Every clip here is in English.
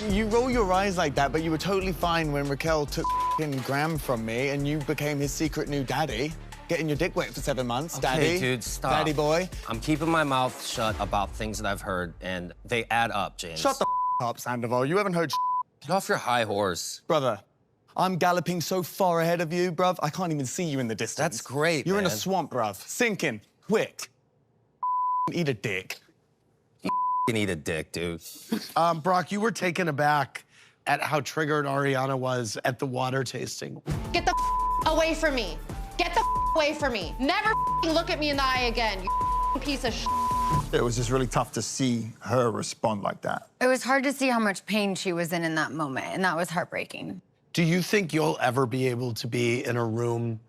You roll your eyes like that, but you were totally fine when Raquel took Graham from me and you became his secret new daddy. Getting your dick wet for 7 months, okay, daddy. Dude, stop. Daddy boy. I'm keeping my mouth shut about things that I've heard, and they add up, James. Shut the up, Sandoval. You haven't heard Get off your high horse. Brother, I'm galloping so far ahead of you, bruv, I can't even see you in the distance. That's great, You're man. in a swamp, bruv. Sinking. Quick. Eat a dick. You can eat a dick, dude. Brock, you were taken aback at how triggered Ariana was at the water tasting. Get the away from me. Get the away from me. Never look at me in the eye again, you piece of It was just really tough to see her respond like that. It was hard to see how much pain she was in that moment, and that was heartbreaking. Do you think you'll ever be able to be in a room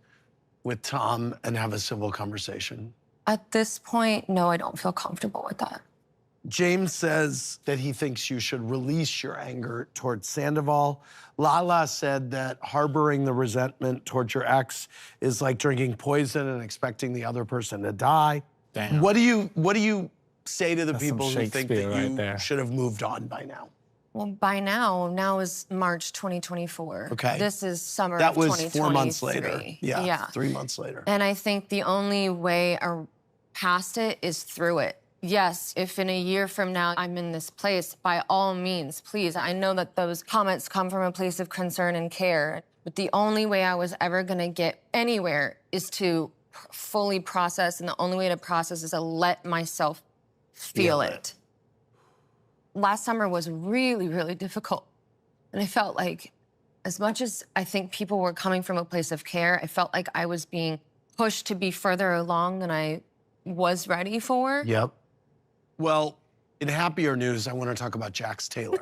with Tom and have a civil conversation? At this point, no, I don't feel comfortable with that. James says that he thinks you should release your anger towards Sandoval. Lala said that harboring the resentment towards your ex is like drinking poison and expecting the other person to die. Damn. What do you say to the That's people some who think that Shakespeare right you there. should have moved on by now? Well, by now is March 2024. Okay. This is summer That of was 2023. 4 months later. Yeah, 3 months later. And I think the only way past it is through it. Yes, if in a year from now I'm in this place, by all means, please, I know that those comments come from a place of concern and care, but the only way I was ever gonna get anywhere is to fully process, and the only way to process is to let myself feel it. Last summer was really, really difficult. And I felt like, as much as I think people were coming from a place of care, I felt like I was being pushed to be further along than I was ready for. Yep. Well, in happier news, I want to talk about Jax Taylor.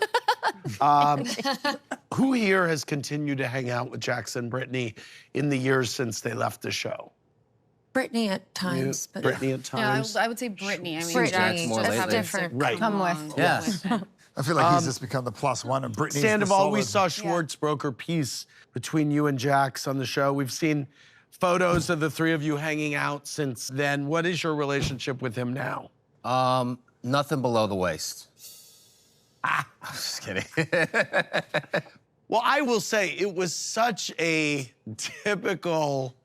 Who here has continued to hang out with Jax and Brittany in the years since they left the show? Brittany at times, but Brittany at times. I would say Brittany. I mean, Brittany, Jax more that's lately. different. Right. Come with. Yes. I feel like he's just become the +1 and Brittany's Sandoval, we the saw solid. Schwartz broker peace between you and Jax on the show. We've seen photos of the three of you hanging out since then. What is your relationship with him now? Nothing below the waist. I'm just kidding. Well, I will say it was such a typical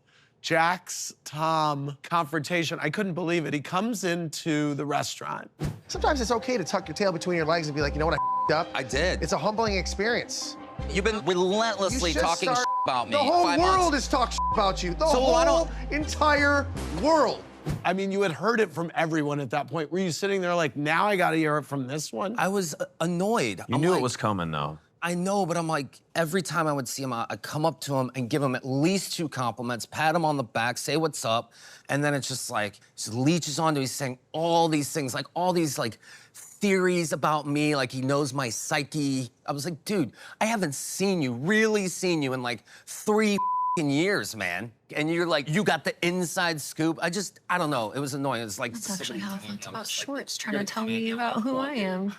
Jax-Tom confrontation. I couldn't believe it. He comes into the restaurant. Sometimes it's okay to tuck your tail between your legs and be like, you know what, I up. I did. It's a humbling experience. You've been relentlessly You should talking start- about me. The whole 5 world months. is talking about you. The So why whole entire world. I mean, you had heard it from everyone at that point. Were you sitting there like, now I gotta hear it from this one? I was annoyed. You knew it was coming, though. I know, but I'm like, every time I would see him, I'd come up to him and give him at least 2 compliments, pat him on the back, say what's up, and then it's just like, just leeches onto, he's saying all these things, like all these like theories about me, like he knows my psyche. I was like, dude, I haven't really seen you in like 3 years, man. And you're like, you got the inside scoop. I don't know, it was annoying. It was like, That's actually how I felt about Schwartz trying to tell me about who I am.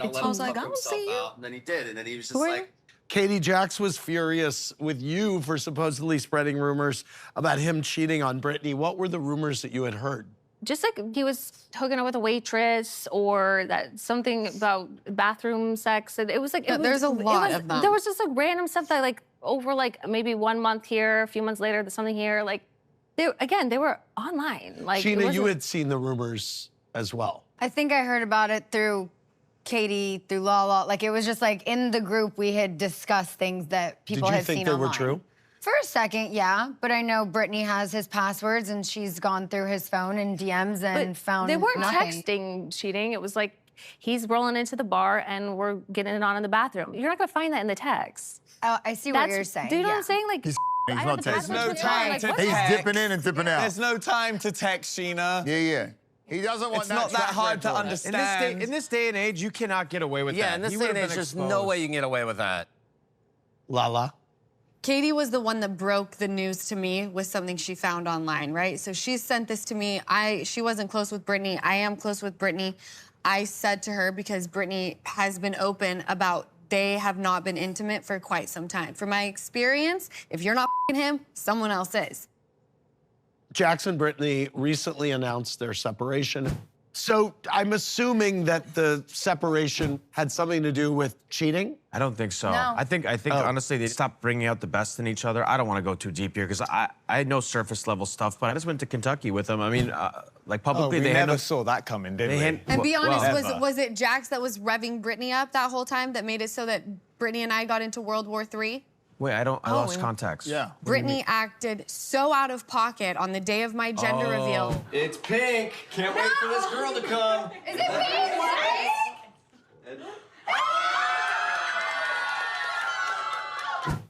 I was like, I don't see you. And then he did, and then he was just Who are like, you? Katie, Jax was furious with you for supposedly spreading rumors about him cheating on Brittany. What were the rumors that you had heard? Just like he was hooking up with a waitress, or that something about bathroom sex. It was like There's a lot of them. There was just like random stuff that like over like maybe 1 month here, a few months later, there's something here. Like they were online. Like Sheena, you had seen the rumors as well. I think I heard about it through Katie, through Lala. Like, it was just like in the group, we had discussed things that people had seen online. Did you think they were true? For a second, yeah. But I know Brittany has his passwords, and she's gone through his phone and DMs and found they weren't nothing. texting cheating. It was like he's rolling into the bar and we're getting it on in the bathroom. You're not gonna find that in the text. Oh, I see what you're saying. Do you know what I'm saying? Like, He's I not have the texting. password No to the bar, time like, to what? He's text. dipping in and dipping out. There's no time to text, Sheena. Yeah. He doesn't want It's not that track hard to record. understand. In this day and age, you cannot get away with that. yeah, in this He day and would've age, been there's no exposed. way you can get away with that. Lala? Katie was the one that broke the news to me with something she found online, right? So she sent this to me. She wasn't close with Brittany. I am close with Brittany. I said to her, because Brittany has been open about they have not been intimate for quite some time. From my experience, if you're not f***ing him, someone else is. Jax and Brittany recently announced their separation. So I'm assuming that the separation had something to do with cheating? I don't think so. No. I think honestly they stopped bringing out the best in each other. I don't want to go too deep here because I know surface level stuff, but I just went to Kentucky with him. I mean, like publicly we they never saw that coming, did we? And be honest, Ever. was it Jax that was revving Brittany up that whole time that made it so that Brittany and I got into World War III? Wait, I lost context. Yeah. Brittany acted so out of pocket on the day of my gender reveal. It's pink. Can't wait for this girl to come. Is it pink?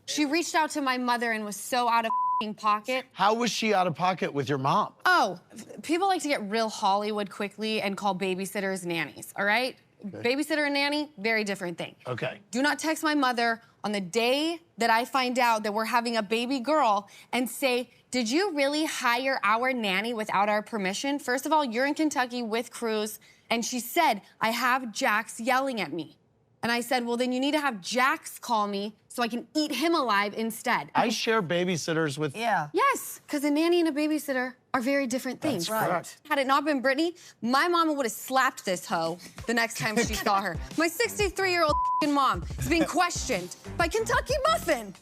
She reached out to my mother and was so out of pocket. How was she out of pocket with your mom? Oh, people like to get real Hollywood quickly and call babysitters nannies, all right? Okay. Babysitter and nanny, very different thing. Okay. Do not text my mother on the day that I find out that we're having a baby girl and say, did you really hire our nanny without our permission? First of all, you're in Kentucky with Cruz. And she said, I have Jax yelling at me. And I said, well, then you need to have Jax call me so I can eat him alive instead. I share babysitters with... Yeah. Yes, because a nanny and a babysitter are very different things. That's right. Had it not been Brittany, my mama would have slapped this hoe the next time she saw her. My 63-year-old mom is being questioned by Kentucky Muffin.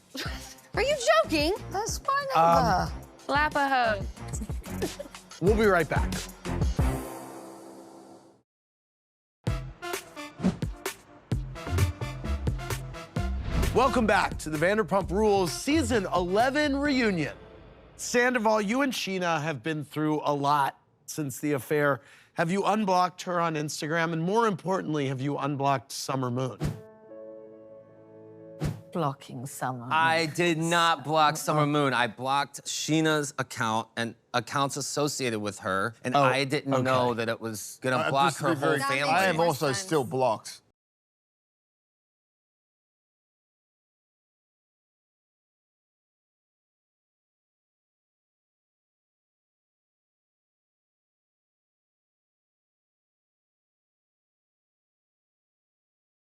Are you joking? That's fine. Slap a hoe. We'll be right back. Welcome back to the Vanderpump Rules Season 11 reunion. Sandoval, you and Sheena have been through a lot since the affair. Have you unblocked her on Instagram? And more importantly, have you unblocked Summer Moon? Blocking Summer. I did not block Summer Moon. I blocked Sheena's account and accounts associated with her, and I didn't know that it was gonna block her whole family. I am also still blocked.